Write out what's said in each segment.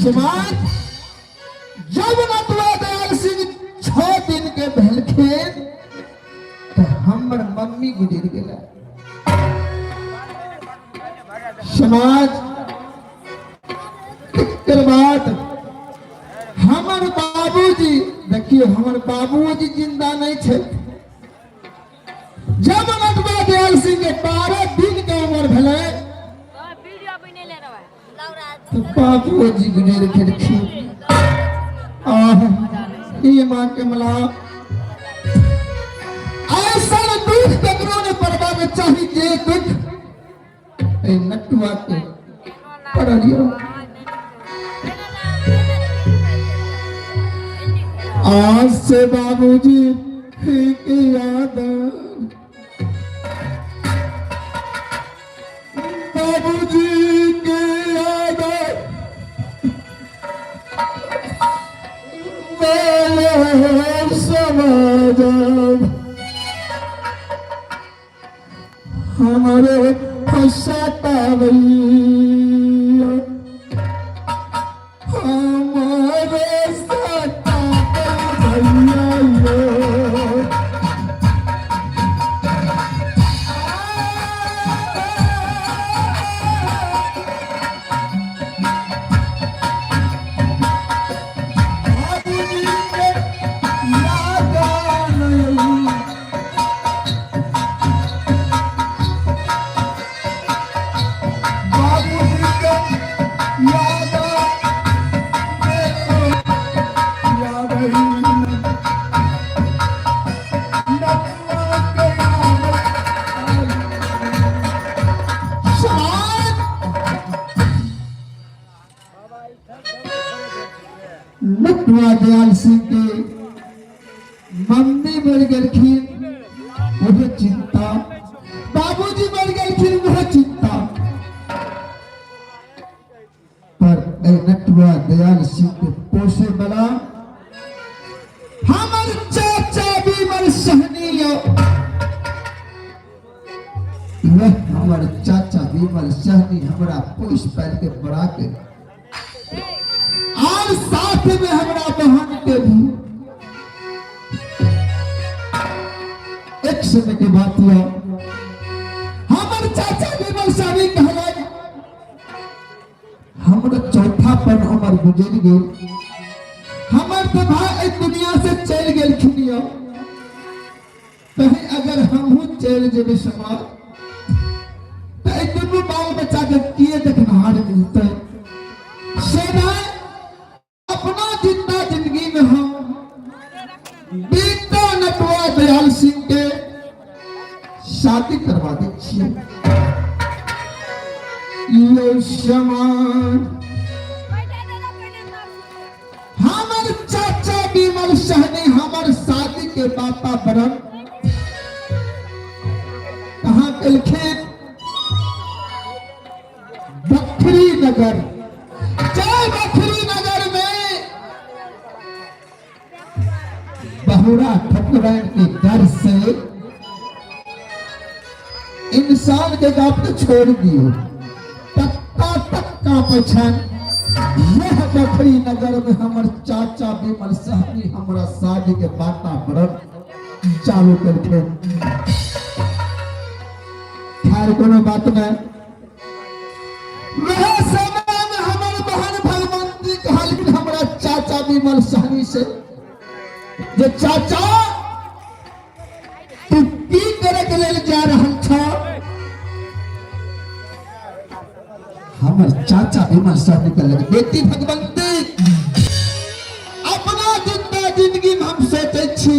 समाज जब नटवा दयाल सिंह 6 दिन के भेलखिन तो हमर मम्मी गुजर गेला। समाज एकर बाद हमर बाबूजी देखिए हमर बाबूजी जिंदा नहीं थे। जब नटवा दयाल सिंह के 12 दिन के उम्र भेले तो बाबूजी गुजर गेलखिन। ये मां के मला ऐसा दुख ककरो ने पड़वा में चाही जे दुख ए नटवा के पड़लियो। आज से बाबूजी की याद बाबूजी की याद समाज हमारे सतावैया हमारे नटवा दयाल सिंह के मम्मी मर गलखिन वह चिंता, बाबूजी मर गलखिन वह चिंता, पर नटवा दयाल सिंह के पोसे बला हमर चाचा बीमल सहनी वह हमर चाचा बीमल सहनी हमरा पोस पैर के बड़ा के और साथ में हमरा बहन के भी एक समय के बात हुआ हमर चाचा बीमल सहनी कहलन हमरा चौथा पर उम्र गुजर गेल हमर तो भाई दुनिया से चल गेल खिनियो कहीं अगर हमहू चल जेबे समाज तो दुनू बाल बच्चा के किए देखनहार मिलते सेना अपना जिंदा जिंदगी में हम बेटा नटवा दयाल सिंह के शादी करवा दे छिए। ये समाज हमर चाचा बीमल सहनी हमर शादी के वातावरण कहाँ कलखेत बखरी नगर। जय बखरी नगर में बहुरा ठकुराइन के घर से इंसान के गाप तो छोड़ दियो तक्का तक्का पछन यह बखरी नगर में हमर चाचा बीमल सहनी हमरा शादी के वातावरण चालू करके खैर कोनो बात नहीं। वह समय में हमर बहन भगवंती कहलखिन हमरा चाचा बीमल सहनी से जे चाचा तू की करे के लेल जा रहल छ। हमर चाचा बीमल सहनी कहलक बेटी भगवंती अपना जिंदा जिंदगी में हम सोचे छी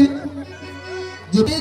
जे